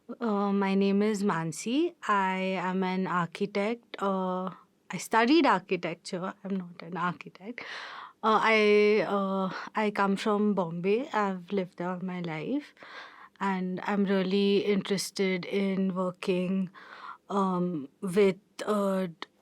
My name is Mansi. I am an architect. I studied architecture. I'm not an architect. I come from Bombay. I've lived there all my life, and I'm really interested in working with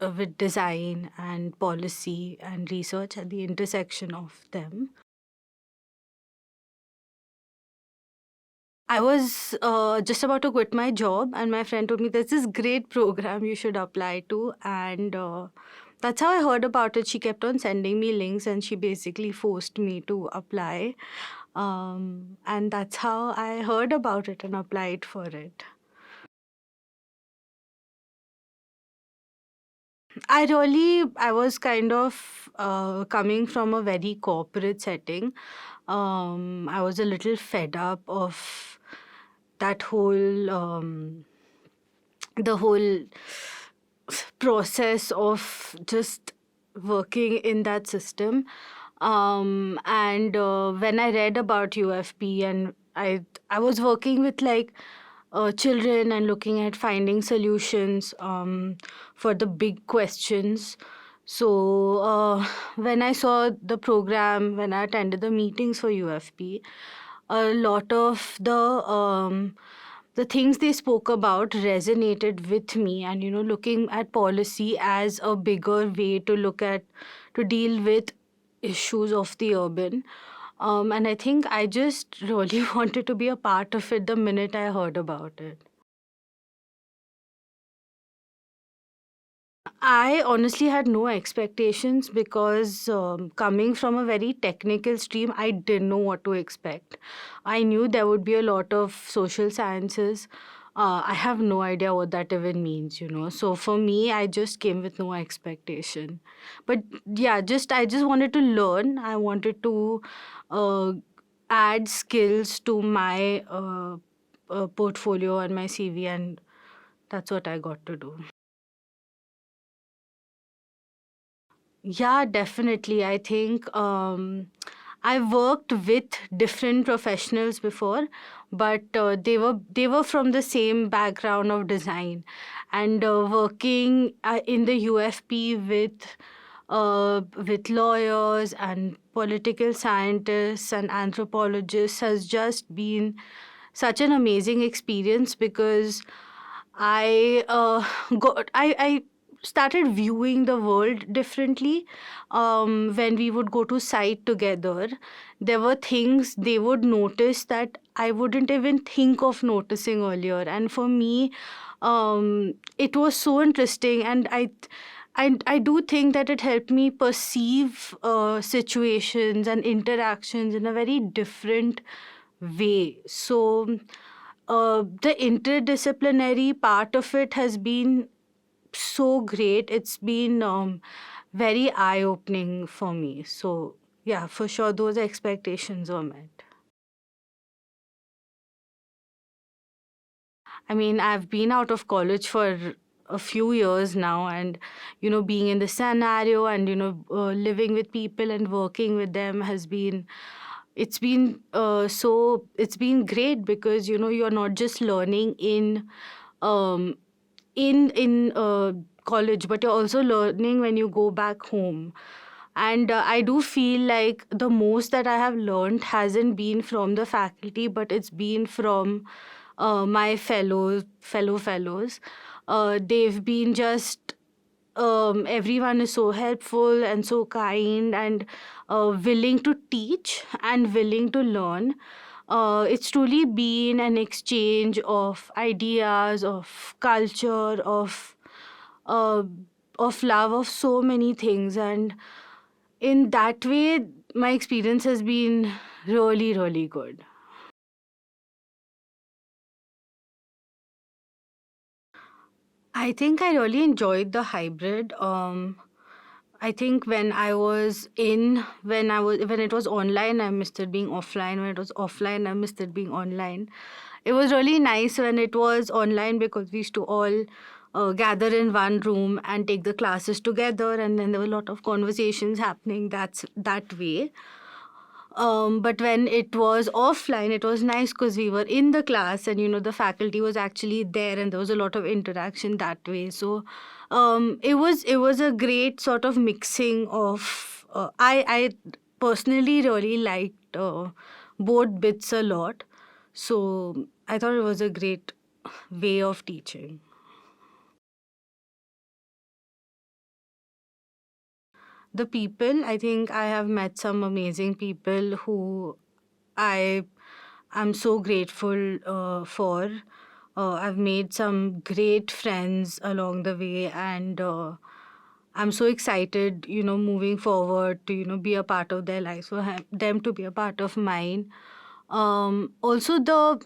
with design and policy and research at the intersection of them. I was just about to quit my job, and my friend told me there's this great program you should apply to. And that's how I heard about it. She kept on sending me links, and she basically forced me to apply. And that's how I heard about it and applied for it. I was kind of coming from a very corporate setting. I was a little fed up of that the whole process of just working in that system. And when I read about UFP, and I was working with like children and looking at finding solutions for the big questions. So when I saw the program, when I attended the meetings for UFP, a lot of the things they spoke about resonated with me. And looking at policy as a bigger way to look at to deal with issues of the urban. And I think I just really wanted to be a part of it the minute I heard about it. I honestly had no expectations because coming from a very technical stream, I didn't know what to expect. I knew there would be a lot of social sciences. I have no idea what that even means. So for me, I just came with no expectation. But yeah, just I just wanted to learn. I wanted to uh, add skills to my portfolio and my CV, and that's what I got to do. Yeah, definitely. I think I've worked with different professionals before, but they were from the same background of design, and working in the UFP with lawyers and political scientists and anthropologists has just been such an amazing experience because I started viewing the world differently. When we would go to site together, there were things they would notice that I wouldn't even think of noticing earlier. And for me, it was so interesting, and I do think that it helped me perceive situations and interactions in a very different way. So the interdisciplinary part of it has been so great. It's been very eye opening for me. So, yeah, for sure, those expectations were met. I mean, I've been out of college for a few years now, and being in the scenario and living with people and working with them has been it's been great because you're not just learning um, in college, but you're also learning when you go back home. And I do feel like the most that I have learned hasn't been from the faculty, but it's been from my fellows. They've been just everyone is so helpful and so kind and willing to teach and willing to learn. It's truly been an exchange of ideas, of culture, uh, of love, of so many things. And in that way, my experience has been really, really good. I think I really enjoyed the hybrid. I think when it was online, I missed it being offline. When it was offline, I missed it being online. It was really nice when it was online because we used to all gather in one room and take the classes together, and then there were a lot of conversations happening. That's that way. But when it was offline, it was nice because we were in the class and the faculty was actually there and there was a lot of interaction that way. So it was a great sort of mixing of. I personally really liked both bits a lot. So I thought it was a great way of teaching. The people, I think I have met some amazing people who I am so grateful for. I've made some great friends along the way, and I'm so excited, moving forward to, be a part of their lives, for them to be a part of mine. Also, the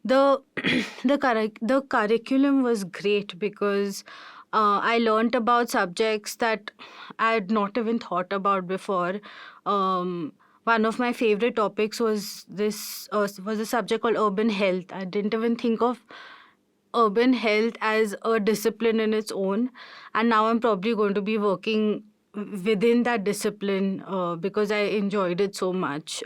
the curriculum was great because I learned about subjects that I had not even thought about before. One of my favorite topics was a subject called urban health. I didn't even think of urban health as a discipline in its own, and now I'm probably going to be working within that discipline because I enjoyed it so much.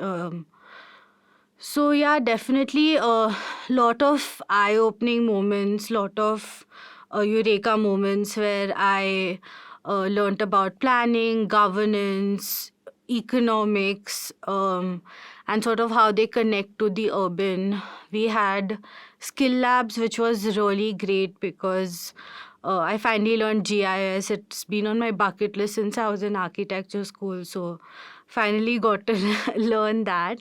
So yeah, definitely a lot of eye-opening moments, lot of eureka moments where I learned about planning, governance, economics, and sort of how they connect to the urban. We had skill labs, which was really great because I finally learned GIS. It's been on my bucket list since I was in architecture school, so finally got to learn that.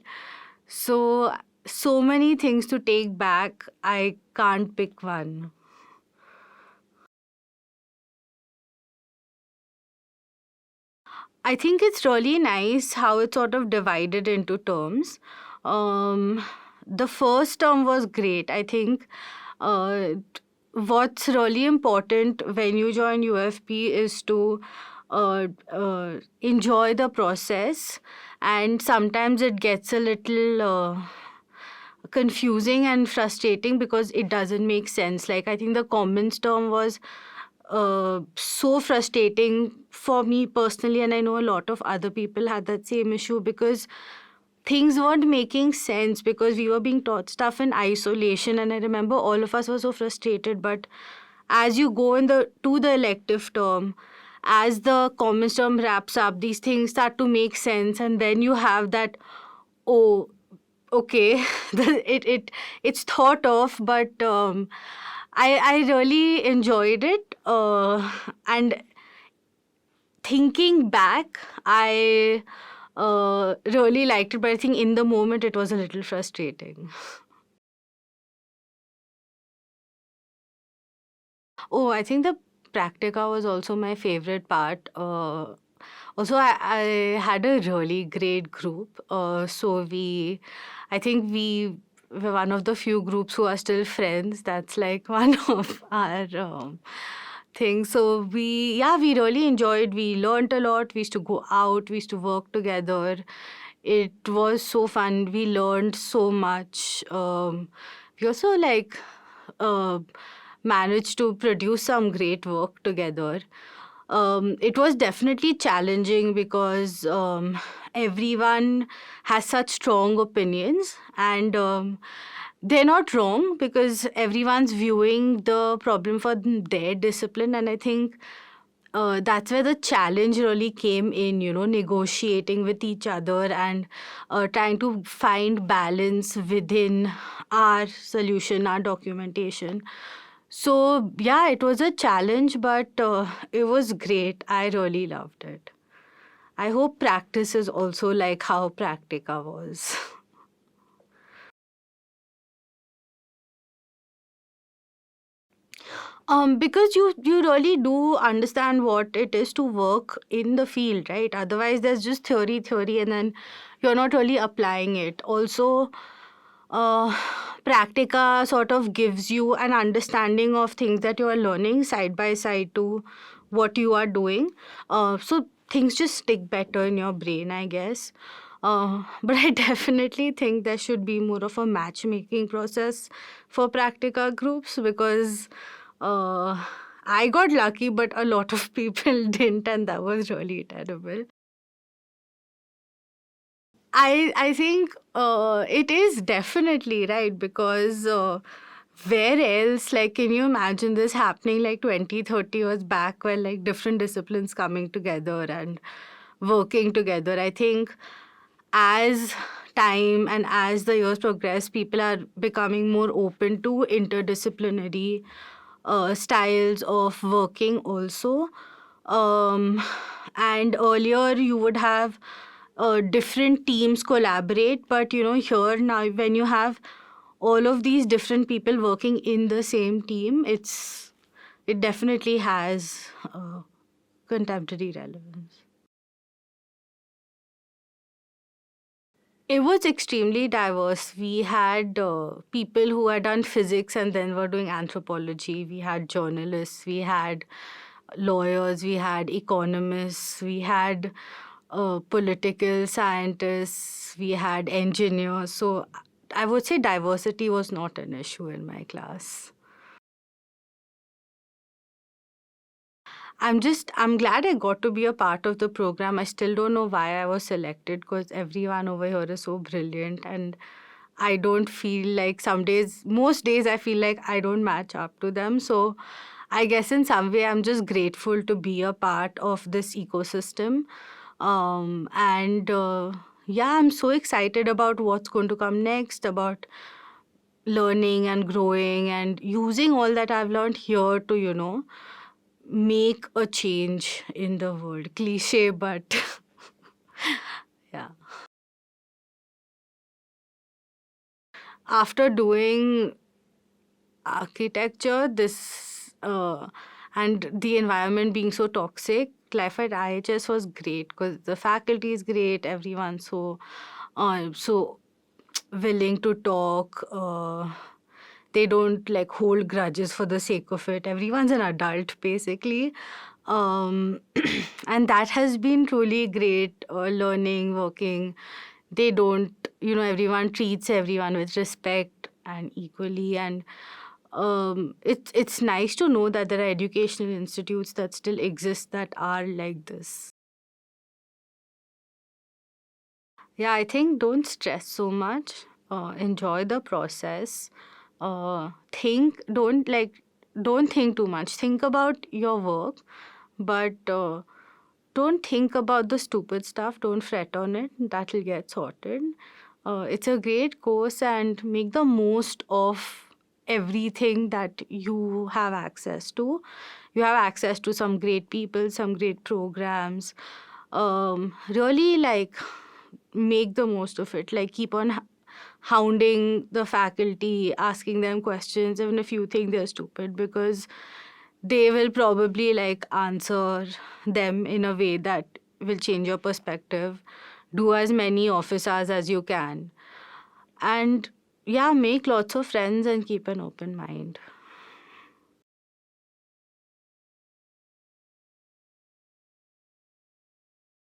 So, so many things to take back. I can't pick one. I think it's really nice how it's sort of divided into terms. Um, the first term was great. I think uh, what's really important when you join UFP is to enjoy the process, and sometimes it gets a little confusing and frustrating because it doesn't make sense. Like, I think the commons term was so frustrating for me personally, and I know a lot of other people had that same issue because things weren't making sense because we were being taught stuff in isolation, and I remember all of us were so frustrated. But as you go in the to the elective term, as the commons term wraps up, these things start to make sense, and then you have that, oh, okay, it's thought of, but I really enjoyed it, and thinking back, I really liked it, but I think in the moment it was a little frustrating. Oh, I think the practica was also my favorite part. Also, I had a really great group. I think we were one of the few groups who are still friends. That's like one of our things. So we really enjoyed. We learned a lot. We used to go out. We used to work together. It was so fun. We learned so much. We also uh, managed to produce some great work together. It was definitely challenging because everyone has such strong opinions, and they're not wrong because everyone's viewing the problem for their discipline. And I think that's where the challenge really came in, negotiating with each other and trying to find balance within our solution, our documentation. So, yeah, it was a challenge, but it was great. I really loved it. I hope practice is also like how Practica was. Because you really do understand what it is to work in the field, right? Otherwise, there's just theory, and then you're not really applying it. Also, uh, Practica sort of gives you an understanding of things that you are learning side by side to what you are doing. So things just stick better in your brain, I guess. But I definitely think there should be more of a matchmaking process for Practica groups because uh, I got lucky, but a lot of people didn't, and that was really terrible. I think it is definitely right because where else, like, can you imagine this happening like 20, 30 years back when like different disciplines coming together and working together? I think as time and as the years progress, people are becoming more open to interdisciplinary styles of working also. And earlier you would have different teams collaborate, but here now when you have all of these different people working in the same team, it definitely has contemporary relevance. It was extremely diverse. We had people who had done physics and then were doing anthropology. We had journalists, we had lawyers, we had economists, we had political scientists, we had engineers. So I would say diversity was not an issue in my class. I'm glad I got to be a part of the program. I still don't know why I was selected because everyone over here is so brilliant, and I don't feel like most days I feel like I don't match up to them. So I guess in some way I'm just grateful to be a part of this ecosystem. And yeah, I'm so excited about what's going to come next, about learning and growing and using all that I've learned here to, make a change in the world. Cliche, but yeah. After doing architecture, this and the environment being so toxic, life at IHS was great because the faculty is great, everyone's so willing to talk. They don't like hold grudges for the sake of it. Everyone's an adult basically. Um, and that has been truly great, learning, working. They don't, everyone treats everyone with respect and equally. And it's nice to know that there are educational institutes that still exist that are like this. Yeah, I think don't stress so much. Enjoy the process. Don't think too much. Think about your work, but don't think about the stupid stuff. Don't fret on it. That will get sorted. It's a great course, and make the most of everything that you have access to. You have access to some great people, some great programs. Really, like, make the most of it. Like, keep on hounding the faculty, asking them questions, even if you think they're stupid, because they will probably like answer them in a way that will change your perspective. Do as many office hours as you can. And yeah, make lots of friends and keep an open mind.